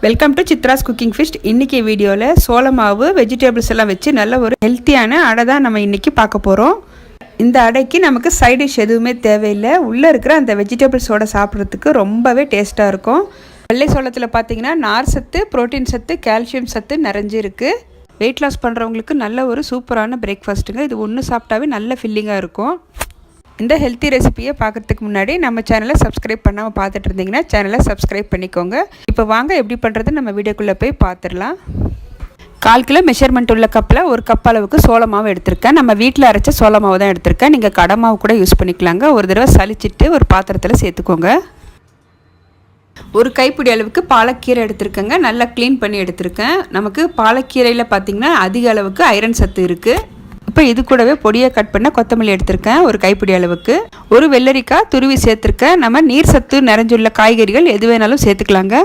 Welcome to Chitra's cooking fist. இன்றைக்கி வீடியோவில் சோள மாவு வெஜிடபிள்ஸ் எல்லாம் வச்சு நல்ல ஒரு ஹெல்த்தியான அடை தான் நம்ம இன்றைக்கி பார்க்க போகிறோம். இந்த அடைக்கு நமக்கு சைட் டிஷ் எதுவுமே தேவையில்லை. உள்ளே இருக்கிற அந்த வெஜிடபிள்ஸோடு சாப்பிட்றதுக்கு ரொம்பவே டேஸ்ட்டாக இருக்கும். வெள்ளை சோளத்தில் பார்த்திங்கன்னா நார் சத்து, புரோட்டீன் சத்து, கால்சியம் சத்து நிறைஞ்சிருக்கு. வெயிட் லாஸ் பண்ணுறவங்களுக்கு நல்ல ஒரு சூப்பரான பிரேக்ஃபாஸ்ட்டுங்க. இது ஒன்று சாப்பிட்டாவே நல்ல ஃபில்லிங்காக இருக்கும். இந்த ஹெல்த்தி ரெசிபியை பார்க்குறதுக்கு முன்னாடி நம்ம சேனலை சப்ஸ்கிரைப் பண்ணாமல் பார்த்துட்டு இருந்தீங்கன்னா சேனலை சப்ஸ்கிரைப் பண்ணிக்கோங்க. இப்போ வாங்க எப்படி பண்ணுறது நம்ம வீடியோக்குள்ளே போய் பார்த்துடலாம். 1/4 கிலோ மெஷர்மெண்ட் உள்ள கப்பில் 1 கப் அளவுக்கு சோள மாவு எடுத்திருக்கேன். நம்ம வீட்டில் அரைச்ச சோள மாவு தான் எடுத்திருக்கேன். நீங்கள் கடை மாவு கூட யூஸ் பண்ணிக்கலாங்க. ஒரு தடவை சலிச்சிட்டு ஒரு பாத்திரத்தில் சேர்த்துக்கோங்க. ஒரு கைப்பிடி அளவுக்கு பாலக்கீரை எடுத்திருக்கேங்க. நல்லா க்ளீன் பண்ணி எடுத்திருக்கேன். நமக்கு பாலக்கீரையில் பார்த்திங்கன்னா அதிக அளவுக்கு ஐரன் சத்து இருக்குது. இப்போ இது கூடவே பொடியை கட் பண்ண கொத்தமல்லி எடுத்திருக்கேன். ஒரு கைப்பிடி அளவுக்கு. ஒரு வெள்ளரிக்காய் துருவி சேர்த்துருக்கேன். நம்ம நீர் சத்து நிறைஞ்சுள்ள காய்கறிகள் எது வேணாலும் சேர்த்துக்கலாங்க.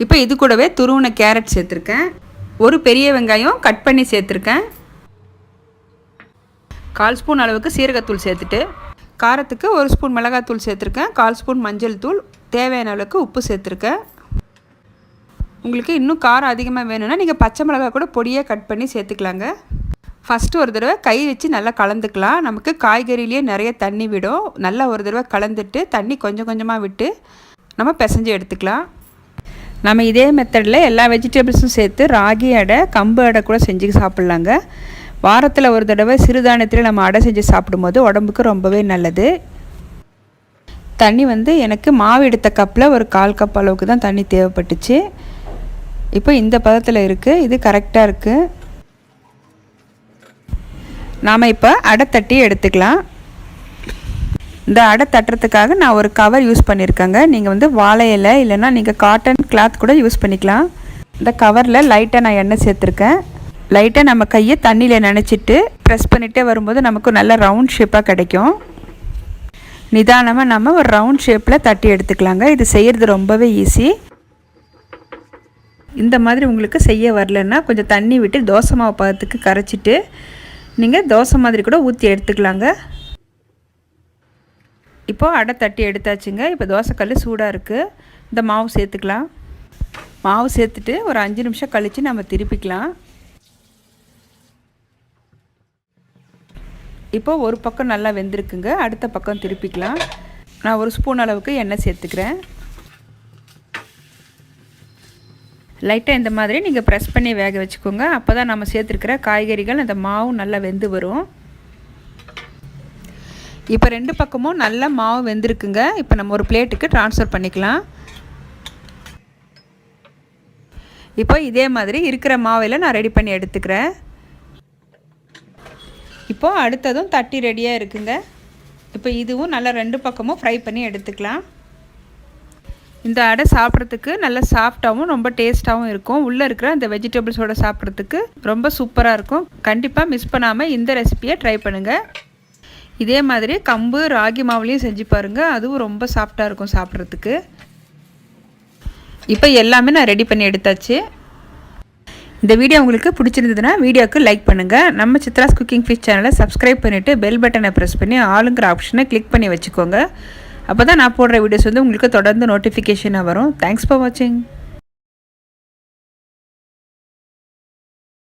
இப்போ இது கூடவே துருவின கேரட் சேர்த்துருக்கேன். ஒரு பெரிய வெங்காயம் கட் பண்ணி சேர்த்துருக்கேன். 1/4 ஸ்பூன் அளவுக்கு சீரகத்தூள் சேர்த்துட்டு, காரத்துக்கு 1 ஸ்பூன் மிளகாத்தூள் சேர்த்துருக்கேன். 1/4 ஸ்பூன் மஞ்சள் தூள், தேவையான அளவுக்கு உப்பு சேர்த்துருக்கேன். உங்களுக்கு இன்னும் காரம் அதிகமாக வேணும்னா நீங்கள் பச்சை மிளகாய் கூட பொடியாக கட் பண்ணி சேர்த்துக்கலாங்க. ஃபஸ்ட்டு ஒரு தடவை கை வச்சு நல்லா கலந்துக்கலாம். நமக்கு காய்கறிலேயே நிறைய தண்ணி விடும். நல்லா ஒரு தடவை கலந்துட்டு தண்ணி கொஞ்சம் கொஞ்சமாக விட்டு நம்ம பிசைஞ்சு எடுத்துக்கலாம். நம்ம இதே மெத்தடில் எல்லா வெஜிடபிள்ஸும் சேர்த்து ராகி அடை, கம்பு அடை கூட செஞ்சு சாப்பிட்லாங்க. வாரத்தில் ஒரு தடவை சிறுதானியத்தில் நம்ம அடை செஞ்சு சாப்பிடும்போது உடம்புக்கு ரொம்பவே நல்லது. தண்ணி எனக்கு மாவு எடுத்த கப்பில் ஒரு 1/4 கப் அளவுக்கு தான் தண்ணி தேவைப்பட்டுச்சு. இப்போ இந்த பதத்தில் இருக்குது. இது கரெக்டாக இருக்குது. நாம் இப்போ அடை தட்டி எடுத்துக்கலாம். இந்த அடை தட்டுறதுக்காக நான் ஒரு கவர் யூஸ் பண்ணியிருக்கேங்க. நீங்கள் வாழை இலை இல்லைன்னா நீங்கள் காட்டன் கிளாத் கூட யூஸ் பண்ணிக்கலாம். இந்த கவரில் லைட்டாக நான் எண்ணெய் சேர்த்துருக்கேன். லைட்டாக நம்ம கையை தண்ணியில் நனைச்சிட்டு ப்ரெஸ் பண்ணிகிட்டே வரும்போது நமக்கு நல்ல ரவுண்ட் ஷேப்பாக கிடைக்கும். நிதானமாக நம்ம ஒரு ரவுண்ட் ஷேப்பில் தட்டி எடுத்துக்கலாங்க. இது செய்கிறது ரொம்பவே ஈஸி. இந்த மாதிரி உங்களுக்கு செய்ய வரலன்னா கொஞ்சம் தண்ணி விட்டு தோசை மாவு பதத்துக்கு கரைச்சிட்டு நீங்கள் தோசை மாதிரி கூட ஊற்றி எடுத்துக்கலாங்க. இப்போது அடை தட்டி எடுத்தாச்சுங்க. இப்போ தோசைக்கல் சூடாக இருக்குது. இந்த மாவு சேர்த்துக்கலாம். மாவு சேர்த்துட்டு ஒரு 5 நிமிஷம் கழித்து நம்ம திருப்பிக்கலாம். இப்போது ஒரு பக்கம் நல்லா வெந்திருக்குங்க. அடுத்த பக்கம் திருப்பிக்கலாம். நான் 1 ஸ்பூன் அளவுக்கு எண்ணெய் சேர்த்துக்கிறேன். லைட்டாக இந்த மாதிரி நீங்கள் ப்ரெஸ் பண்ணி வேக வச்சுக்கோங்க. அப்போ தான் நம்ம சேர்த்துருக்கிற காய்கறிகள் அந்த மாவு நல்லா வெந்து வரும். இப்போ 2 பக்கமும் நல்லா மாவு வெந்திருக்குங்க. இப்போ நம்ம ஒரு பிளேட்டுக்கு ட்ரான்ஸ்ஃபர் பண்ணிக்கலாம். இப்போ இதே மாதிரி இருக்கிற மாவில் நான் ரெடி பண்ணி எடுத்துக்கிறேன். இப்போது அடுத்ததும் தட்டி ரெடியாக இருக்குங்க. இப்போ இதுவும் நல்லா 2 பக்கமும் ஃப்ரை பண்ணி எடுத்துக்கலாம். இந்த அடை சாப்பிட்றதுக்கு நல்லா சாஃப்டாகவும் ரொம்ப டேஸ்ட்டாகவும் இருக்கும். உள்ளே இருக்கிற அந்த வெஜிடபிள்ஸோடு சாப்பிட்றதுக்கு ரொம்ப சூப்பராக இருக்கும். கண்டிப்பாக மிஸ் பண்ணாமல் இந்த ரெசிபியை ட்ரை பண்ணுங்கள். இதே மாதிரி கம்பு, ராகி மாவுலேயும் செஞ்சு பாருங்கள். அதுவும் ரொம்ப சாஃப்டாக இருக்கும் சாப்பிட்றதுக்கு. இப்போ எல்லாமே நான் ரெடி பண்ணி எடுத்தாச்சு. இந்த வீடியோ உங்களுக்கு பிடிச்சிருந்ததுன்னா வீடியோவுக்கு லைக் பண்ணுங்கள். நம்ம சித்ராஸ் குக்கிங் ஃபிஷ் சேனலை சப்ஸ்கிரைப் பண்ணிவிட்டு பெல் பட்டனை ப்ரெஸ் பண்ணி ஆளுங்கிற ஆப்ஷனை கிளிக் பண்ணி வச்சுக்கோங்க. அப்போ தான் நான் போடுற வீடியோஸ் உங்களுக்கு தொடர்ந்து நோட்டிஃபிகேஷனாக வரும். தேங்க்ஸ் ஃபார் வாட்சிங்.